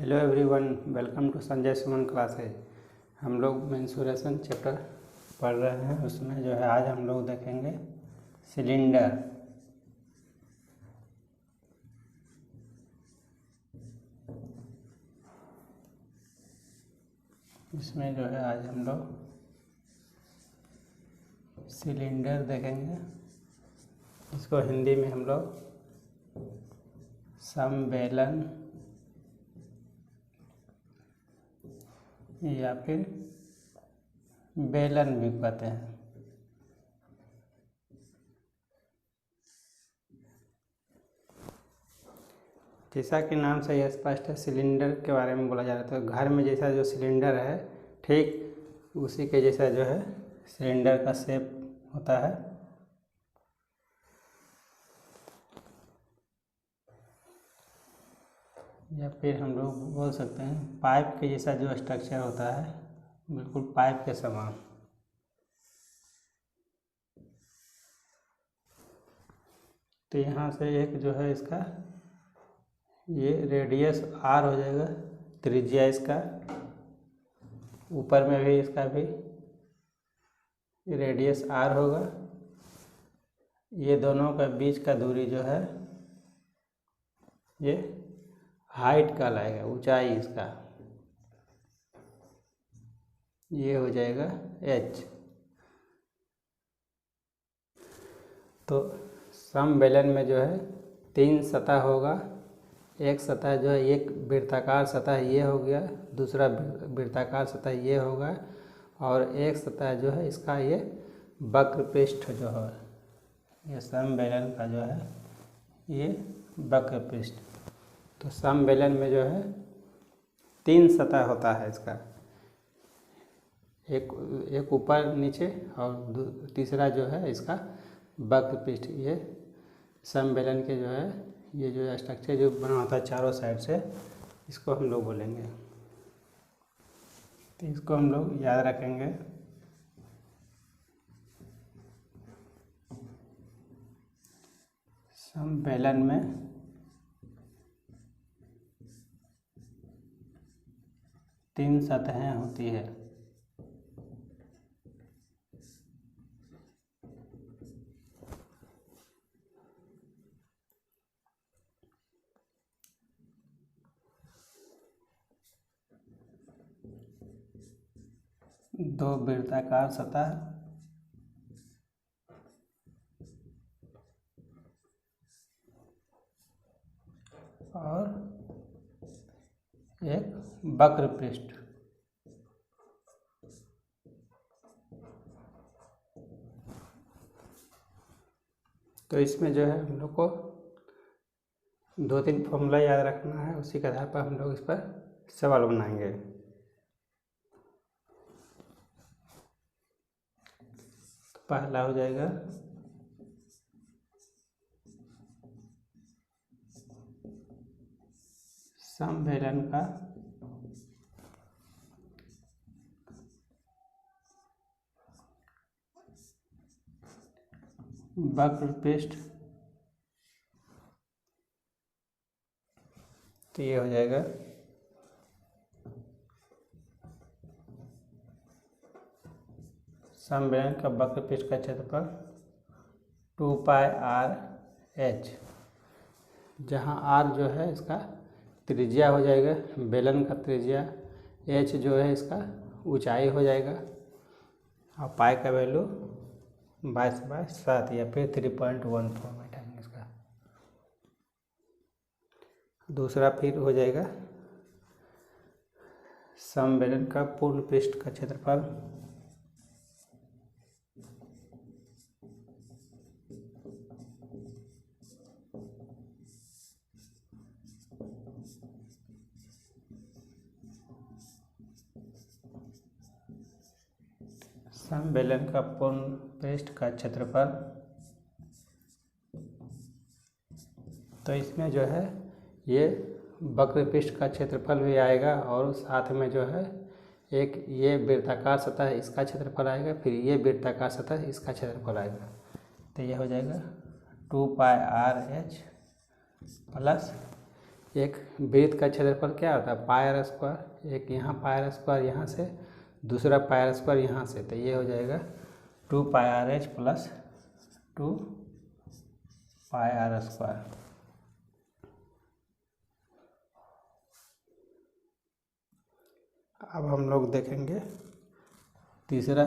Hello everyone, welcome to Sanjay Suman classes. हम लोग mensuration chapter पढ़ रहे हैं। उसमें जो है आज हम लोग देखेंगे सिलेंडर। इसमें जो है आज हम लोग सिलेंडर देखेंगे। इसको हिंदी में हम लोग समबेलन या फिर बेलन भी कहते हैं। जैसा कि नाम से यह स्पष्ट है, सिलेंडर के बारे में बोला जा रहा है। तो घर में जैसा जो सिलेंडर है, ठीक उसी के जैसा जो है सिलेंडर का शेप होता है। या फिर हम लोग बोल सकते हैं पाइप के जैसा जो स्ट्रक्चर होता है, बिल्कुल पाइप के समान। तो यहाँ से एक जो है इसका ये रेडियस आर हो जाएगा, त्रिज्या इसका। ऊपर में भी इसका भी रेडियस आर होगा। ये दोनों का बीच का दूरी जो है ये हाइट कहलाएगा, ऊंचाई इसका। ये हो जाएगा h। तो समबेलन में जो है 3 सतह होगा। एक सतह जो है एक वृत्ताकार सतह ये हो गया, दूसरा वृत्ताकार सतह ये होगा, और एक सतह जो है इसका ये वक्र पृष्ठ जो है, ये समबेलन का जो है ये वक्र पृष्ठ। तो समबेलन में जो है 3 सतह होता है इसका, एक ऊपर नीचे और तीसरा जो है इसका वक्र पृष्ठ। ये समबेलन के जो है ये जो स्ट्रक्चर जो बना होता है चारों साइड से, इसको हम लोग बोलेंगे। तो इसको हम लोग याद रखेंगे। समबेलन में 3 सतहें होती है। दो वृत्ताकार सतह और एक वक्र पृष्ठ। तो इसमें जो है हम लोग को 2-3 फॉर्मूला याद रखना है, उसी के आधार पर हम लोग इस पर सवाल बनाएंगे। तो पहला हो जाएगा समबेलन का वक्र पृष्ठ। तो ये हो जाएगा समबेलन का वक्र पृष्ठ का क्षेत्रफल 2πr/h, जहाँ r जो है इसका त्रिज्या हो जाएगा, बेलन का त्रिज्या। h जो है इसका ऊंचाई हो जाएगा, और पाई का वैल्यू 22/7 या फिर 3.1 फॉर्मेट आएंगे इसका। दूसरा फिर हो जाएगा समबेलन का पूर्ण पृष्ठ का क्षेत्रफल। समबेलन का पूर्ण पृष्ठ का क्षेत्रफल। तो इसमें जो है ये वक्र पृष्ठ का क्षेत्रफल भी आएगा, और साथ में जो है एक ये वृत्ताकार सतह इसका क्षेत्रफल आएगा, फिर ये वृत्ताकार सतह इसका क्षेत्रफल आएगा। तो ये हो जाएगा 2πr/h प्लस एक वृत्त का क्षेत्रफल क्या होता है, पाई आर स्क्वायर, एक यहाँ पाई आर स्क्वायर यहाँ से, दूसरा पाई आर स्क्वायर यहाँ से, तो ये हो जाएगा 2 pi R H plus 2 pi are square. अब हम लोग देखेंगे तीसरा,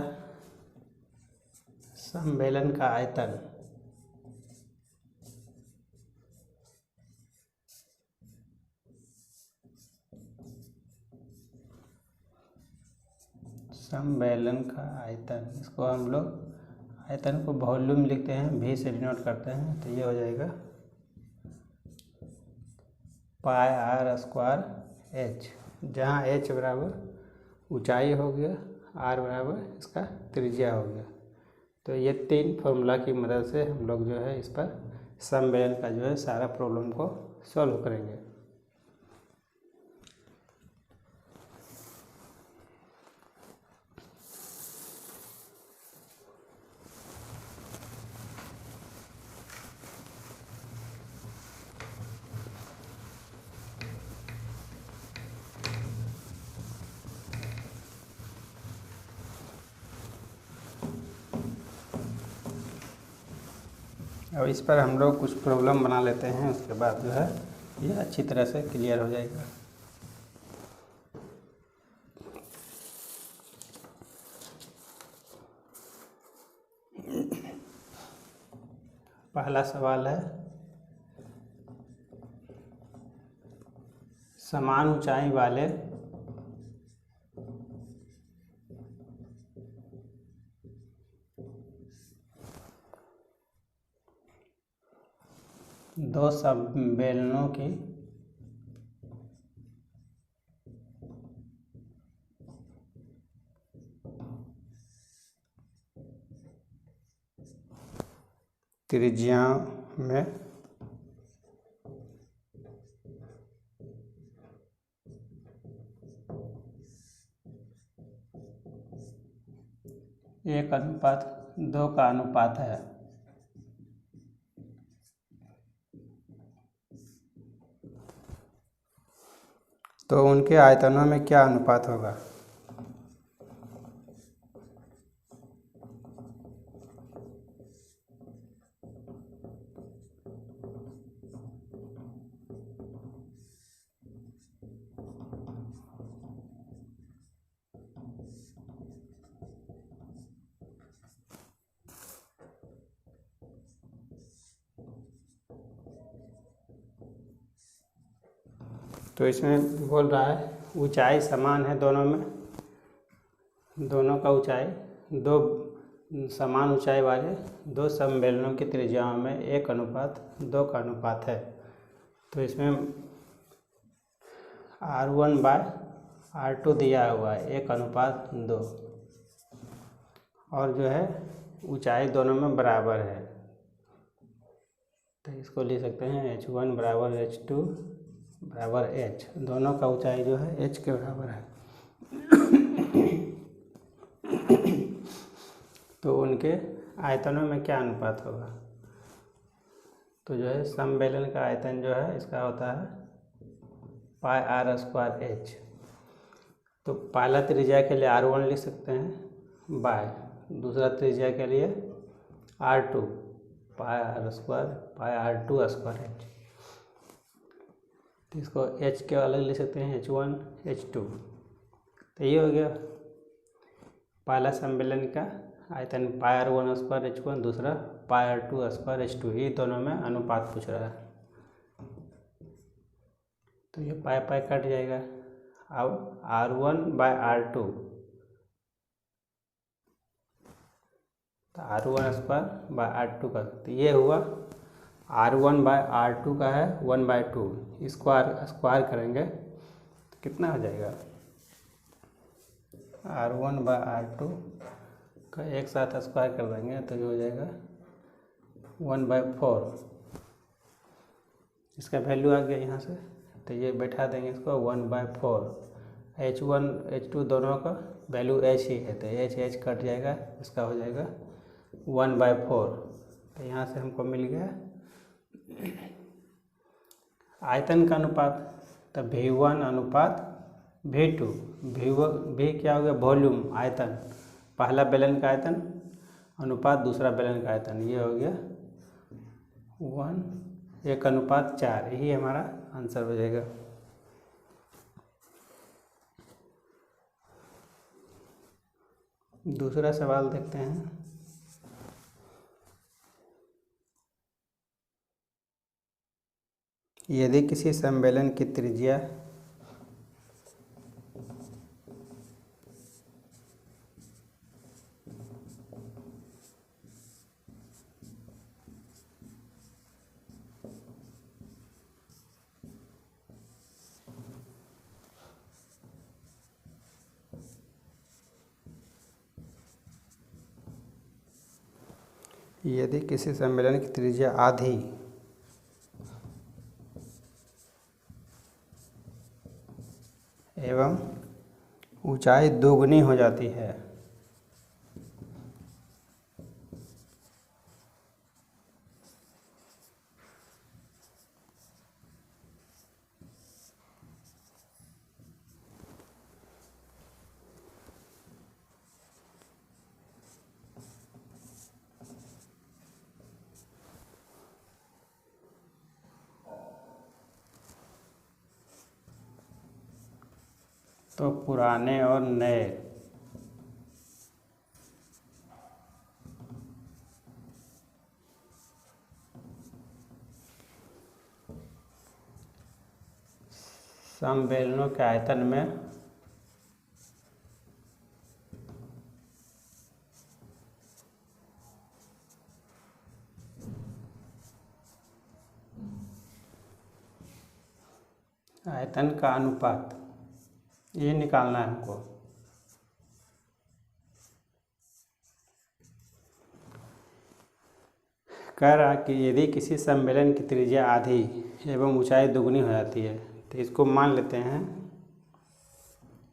सम्मेलन का आयतन। सम्मेलन का आयतन, इसको हम लोग आयतन को वॉल्यूम लिखते हैं, भी से डिनोट करते हैं, तो ये हो जाएगा पाई आर स्क्वायर एच, जहाँ एच बराबर ऊंचाई हो गया, आर बराबर इसका त्रिज्या हो गया। तो ये 3 फॉर्मूला की मदद से हम लोग जो है इस पर सम्मेलन का जो है सारा प्रॉब्लम को सॉल्व करेंगे। अब इस पर हम लोग कुछ प्रॉब्लम बना लेते हैं, उसके बाद जो है ये अच्छी तरह से क्लियर हो जाएगा। पहला सवाल है, समान ऊंचाई वाले दो सम्मेलनों की त्रिज्या में एक अनुपात 2 का अनुपात है। तो उनके आयतनों में क्या अनुपात होगा। तो इसमें बोल रहा है ऊंचाई समान है दोनों में, दोनों का ऊंचाई, दो समान ऊंचाई वाले दो सम्मेलनों की त्रिज्याओं में 1:2 का अनुपात है। तो इसमें R1/R2 दिया हुआ है 1:2, और जो है ऊंचाई दोनों में बराबर है, तो इसको लिख सकते हैं H1 = H2 = H। दोनों का ऊंचाई जो है H के बराबर है। तो उनके आयतनों में क्या अनुपात होगा। तो जो है सम्मेलन का आयतन जो है इसका होता है पाई आर स्क्वायर एच। तो पहला त्रिज्या के लिए R1 लिख सकते हैं बाय, दूसरा त्रिज्या के लिए R2 pi are square pi R2 square H. तो इसको H के अलग लिख सकते हैं H1 H2। तो ये हो गया पहला सम्मेलन का आयतन पाई R1 स्क्वायर H1, दूसरा पाई R2 स्क्वायर H2, ये दोनों में अनुपात पूछ रहा है। तो ये पाई पाई कट जाएगा। अब R1/R2, तो R1/R2 का, तो ये हुआ R1/R2 का है 1/2, स्क्वायर करेंगे तो कितना हो जाएगा। R1/R2 का एक साथ स्क्वायर कर देंगे तो ये हो जाएगा 1/4। इसका वैल्यू आ गया यहाँ से, तो ये बैठा देंगे इसको 1/4। H1 H2 दोनों का वैल्यू H ही है, तो H कट जाएगा, इसका हो जाएगा 1/4। तो यहाँ से हमको मिल गया आयतन का अनुपात, तो V1 अनुपात V2। V क्या हो गया, वॉल्यूम, आयतन, पहला बेलन का आयतन अनुपात दूसरा बेलन का आयतन, ये हो गया 1:4, यही हमारा आंसर हो जाएगा। दूसरा सवाल देखते हैं। यदि किसी सम्मेलन की त्रिज्या आधी एवं ऊंचाई दोगुनी हो जाती है, तो पुराने और नए सम्मेलनों के आयतन में आयतन का अनुपात, ये निकालना है हमको। कह रहा कि यदि किसी सम्मेलन की त्रिज्या आधी एवं ऊंचाई दोगुनी हो जाती है, तो इसको मान लेते हैं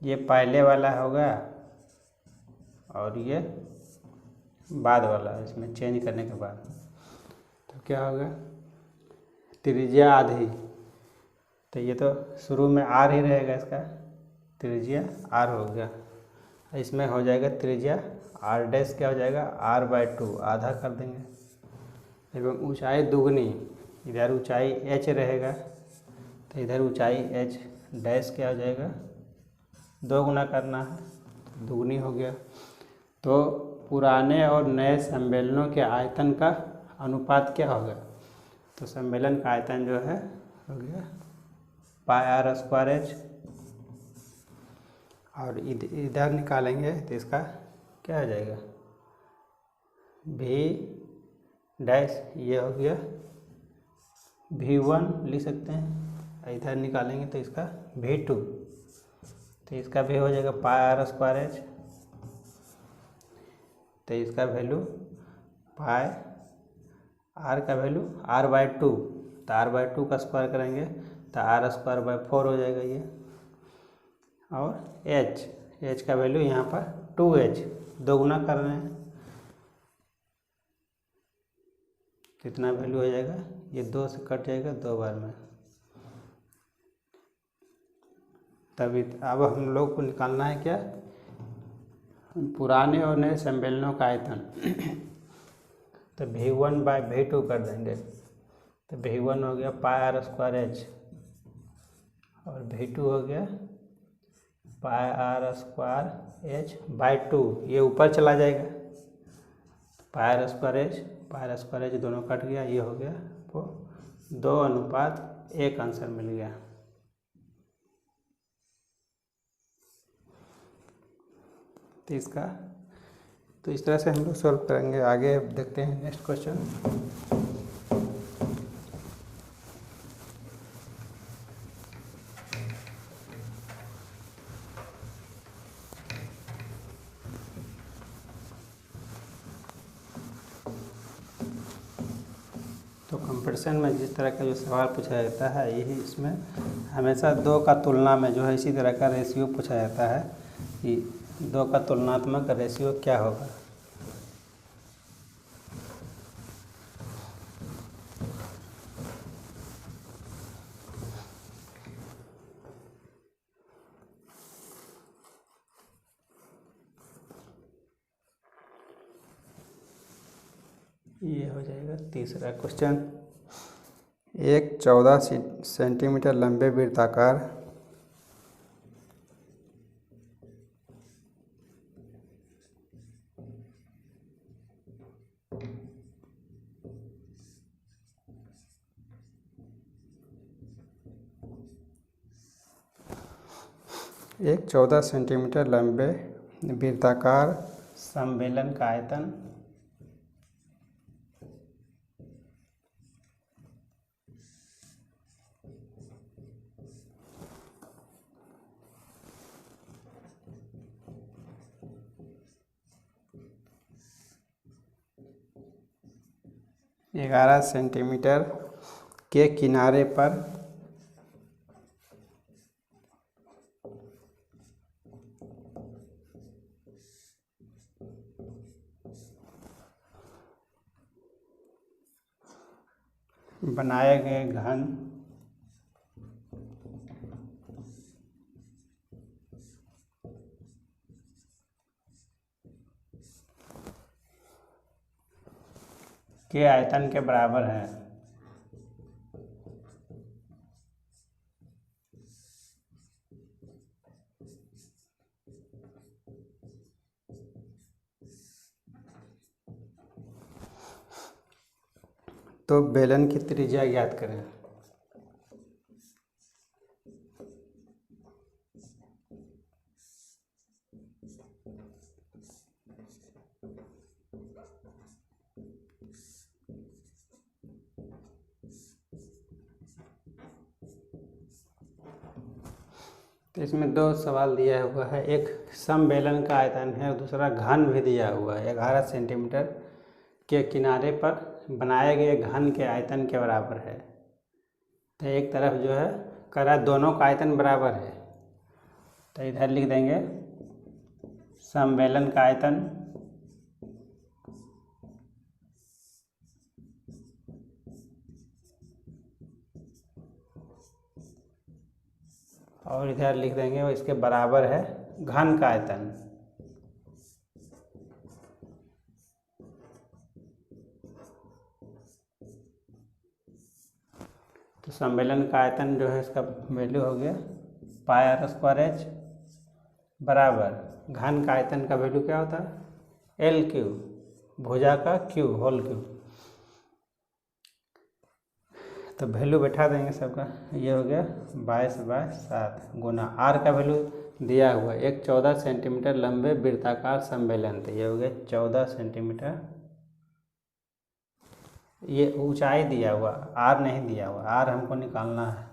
ये पहले वाला होगा और ये बाद वाला, इसमें चेंज करने के बाद तो क्या होगा, त्रिज्या आधी, तो ये तो शुरू में आर ही रहेगा, इसका त्रिज्या आर हो गया, इसमें हो जाएगा त्रिज्या आर डैश, क्या हो जाएगा r/2, आधा कर देंगे, एवं ऊंचाई दुगनी, इधर ऊंचाई h रहेगा तो इधर ऊंचाई h डैश क्या हो जाएगा, 2 गुना करना है, दुगनी हो गया। तो पुराने और नए सम्मेलनों के आयतन का अनुपात क्या होगा, तो सम्मेलन का आयतन जो है हो गया πr²h, और इधर निकालेंगे तो इसका क्या हो जाएगा V डैश, ये हो गया V1 लिख सकते हैं, इधर निकालेंगे तो इसका V2, तो इसका भी हो जाएगा πr²h, तो इसका वैल्यू r का वैल्यू r/2, तो r/2 का स्क्वायर करेंगे तो r²/4 हो जाएगा ये, और h का वैल्यू यहाँ पर 2h, 2 गुना कर रहे हैं, कितना वैल्यू हो जाएगा, ये 2 से कट जाएगा 2 बार में, तभी अब हम लोग को निकालना है क्या, पुराने और नए सम्मेलनों का आयतन। तो V1/V2 कर देंगे, तो V1 हो गया πr²h और V2 हो गया πr²h/2, ये ऊपर चला जाएगा, πr²h दोनों कट गया, ये हो गया वो 2:1 आंसर मिल गया। तो इस तरह से हम लोग सॉल्व करेंगे। आगे देखते हैं नेक्स्ट क्वेश्चन। तो कंपटीशन में जिस तरह का जो सवाल पूछा जाता है, यही इसमें हमेशा 2 का तुलना में जो है इसी तरह का रेशियो पूछा जाता है कि 2 का तुलनात्मक रेशियो क्या होगा। ये हो जाएगा तीसरा क्वेश्चन। एक 14 सेंटीमीटर लंबे वृत्ताकार एक 14 सेंटीमीटर लंबे वृत्ताकार सम्मेलन का आयतन 11 सेंटीमीटर के किनारे पर बनाए गए घन के आयतन के बराबर है। तो बेलन की त्रिज्या ज्ञात करें। तो इसमें दो सवाल दिया हुआ है, एक समबेलन का आयतन है और दूसरा घन भी दिया हुआ है। 11 सेंटीमीटर के किनारे पर बनाए गए घन के आयतन के बराबर है। तो एक तरफ जो है करा दोनों का आयतन बराबर है, तो इधर लिख देंगे समबेलन का आयतन और इधर लिख देंगे वो इसके बराबर है घन का आयतन। तो सम्मेलन का आयतन जो है इसका वैल्यू हो गया पाई आर स्क्वायर एच बराबर घन का आयतन का वैल्यू क्या होता है एल क्यू, भुजा का क्यू होल क्यू। तो वैल्यू बैठा देंगे सबका, ये हो गया 22/7 गुना आर का वैल्यू दिया हुआ है। एक 14 सेंटीमीटर लंबे वृत्ताकार सम्मेलन, तो ये हो गया 14 सेंटीमीटर। ये ऊंचाई दिया हुआ, आर नहीं दिया हुआ, आर हमको निकालना है।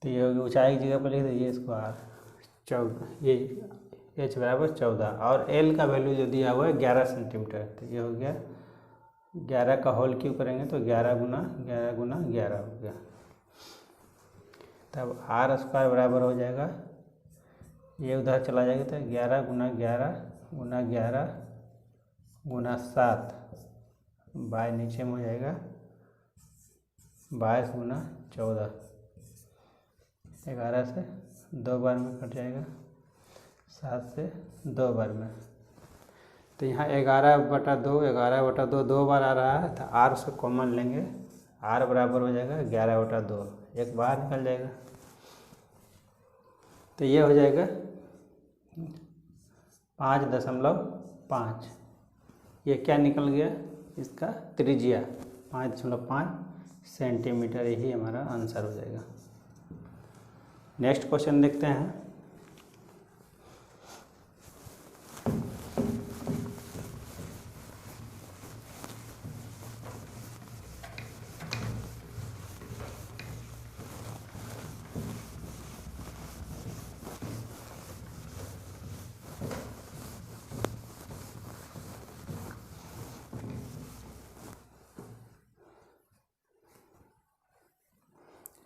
तो ये होगी ऊंचाई की जगह पर लिख दीजिए इसको आर 14, ये एच बराबर 14 और एल का वैल्यू जो दिया हुआ है 11 सेंटीमीटर। तो ये हो गया 11 का होल क्यू करेंगे तो 11 गुना 11 गुना 11 हो गया। तब आर स्क्वायर बराबर हो जाएगा, ये उधर चला जाएगा तो 11 गुना 11 गुना 11 गुना 7 बाय नीचे में हो जाएगा 22 गुना 14। 11 से 2 बार में कट जाएगा, 7 से 2 बार में। तो यहाँ 11/2 11/2 2 बार आ रहा है, तो आर से कॉमन लेंगे, आर बराबर हो जाएगा 11/2, एक बार निकल जाएगा। तो ये हो जाएगा 5.5। ये क्या निकल गया इसका त्रिज्या 5.5 सेंटीमीटर, यही हमारा आंसर हो जाएगा। नेक्स्ट क्वेश्चन देखते हैं।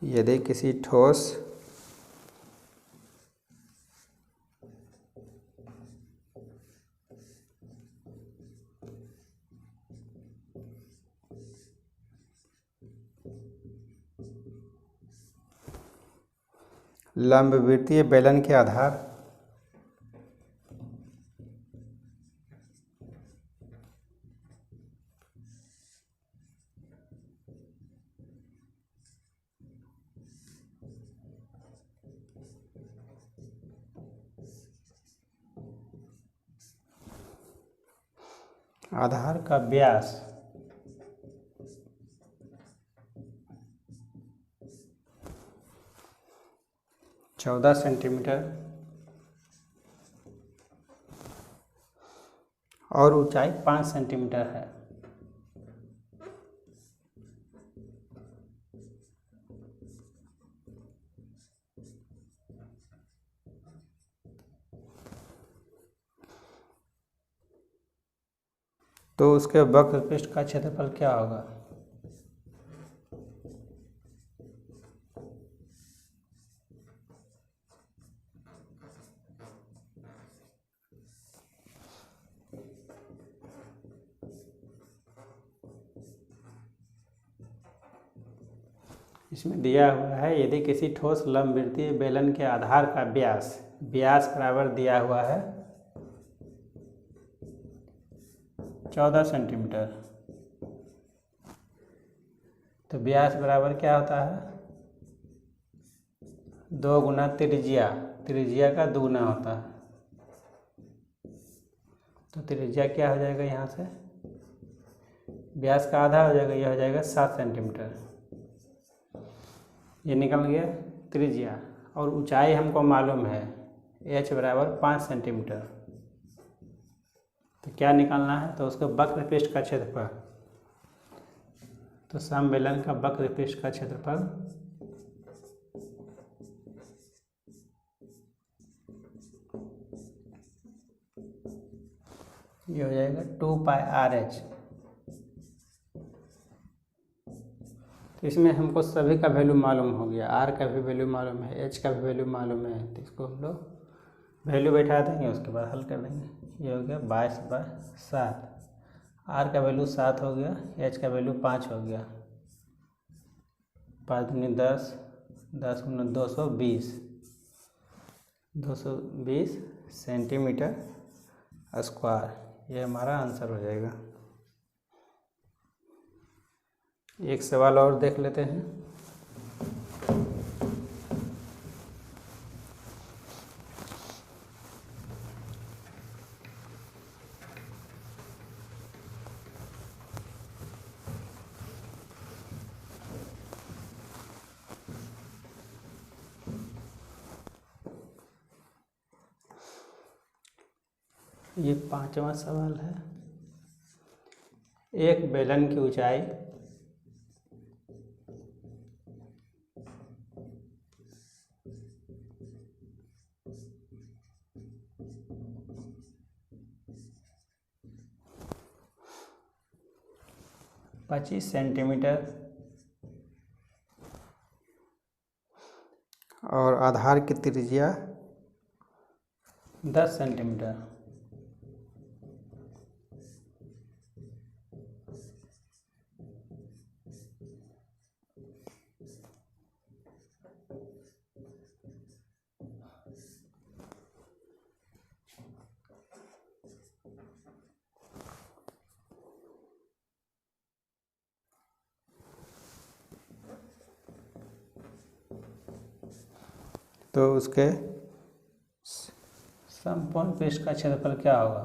यदि किसी ठोस लंबवृत्तीय बेलन के आधार आधार का व्यास 14 सेंटीमीटर और ऊंचाई 5 सेंटीमीटर है। तो उसके वक्र पृष्ठ का क्षेत्रफल क्या होगा? इसमें दिया हुआ है यदि किसी ठोस लंबवृत्तीय बेलन के आधार का व्यास बराबर दिया हुआ है 14 सेंटीमीटर, तो व्यास बराबर क्या होता है? 2 गुना त्रिज्या का दुगुना होता है। तो त्रिज्या क्या हो जाएगा? यहाँ से व्यास का आधा हो जाएगा, यह हो जाएगा 7 सेंटीमीटर। ये निकल गया त्रिज्या। और ऊंचाई हमको मालूम है h बराबर 5 सेंटीमीटर। तो क्या निकालना है? तो उसका वक्र पृष्ठ का क्षेत्रफल, तो समबेलन का वक्र पृष्ठ का क्षेत्रफल ये हो जाएगा 2πr/h। तो इसमें हमको सभी का वैल्यू मालूम हो गया, r का भी वैल्यू मालूम है, h का भी वैल्यू मालूम है। तो इसको हम लोग वैल्यू बैठा देंगे, उसके बाद हल कर देंगे। ये हो गया 22/7। r का वैल्यू 7 हो गया, h का वैल्यू 5 हो गया। 5 दूनी 10, 10 गुना 220, 220 सेंटीमीटर स्क्वायर। ये हमारा आंसर हो जाएगा। एक सवाल और देख लेते हैं। ये 5वां सवाल है। एक बेलन की ऊंचाई 25 सेंटीमीटर और आधार की त्रिज्या 10 सेंटीमीटर। तो उसके समकोण पृष्ठ का क्षेत्रफल क्या होगा?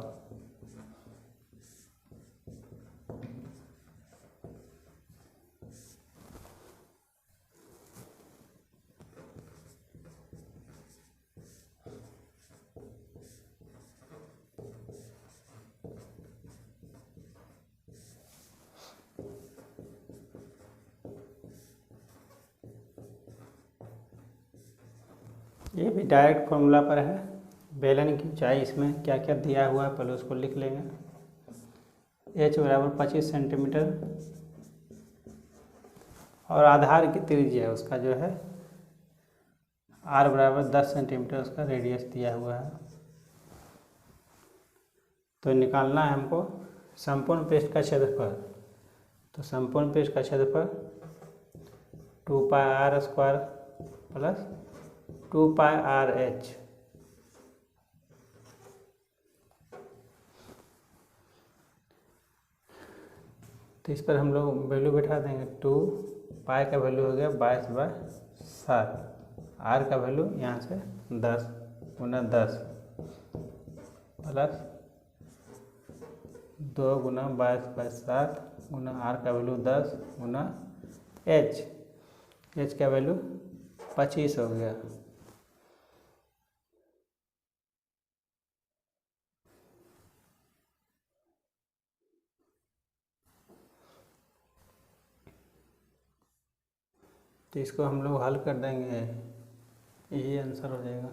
ये भी डायरेक्ट फॉर्मूला पर है। बेलन की ऊंचाई इसमें क्या क्या दिया हुआ है पहले उसको लिख लेंगे। h बराबर 25 सेंटीमीटर और आधार की त्रिज्या उसका जो है r बराबर 10 सेंटीमीटर उसका रेडियस दिया हुआ है। तो निकालना है हमको संपूर्ण पृष्ठ का क्षेत्रफल। तो संपूर्ण पृष्ठ का क्षेत्रफल 2πr² प्लस 2πrh। तो इस पर हम लोग वैल्यू बैठा देंगे। 2 पाई का वैल्यू हो गया 22/7। r का वैल्यू यहाँ से 10 गुना 10 प्लस 2 गुना 22/7 गुना R का वैल्यू 10 गुना H का वैल्यू 25 हो गया। तो इसको हम लोग हल कर देंगे, यही आंसर हो जाएगा।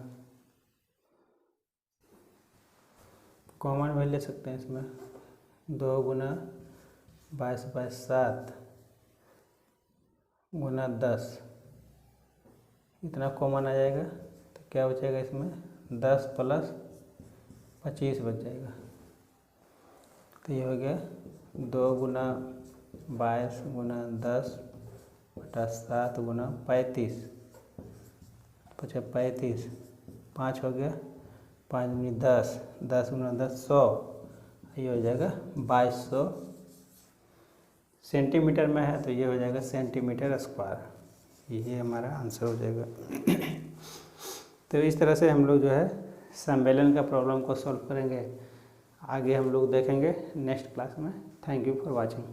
कॉमन वैल्यू ले सकते हैं इसमें, 2 गुना 22/7 गुना 10, इतना कॉमन आ जाएगा तो क्या बचेगा इसमें, 10 + 25 बच जाएगा। तो ये हो गया 2 गुना 22 गुना 10/7 गुना 35, 35, 5 हो गया, 5 दूनी 10, 10 गुना 10 100, ये हो जाएगा 2200 सेंटीमीटर में है, तो ये हो जाएगा सेंटीमीटर स्क्वायर, यही हमारा आंसर हो जाएगा। तो इस तरह से हम लोग जो है सम्मेलन का प्रॉब्लम को सॉल्व करेंगे। आगे हम लोग देखेंगे नेक्स्ट क्लास में। Thank you for watching.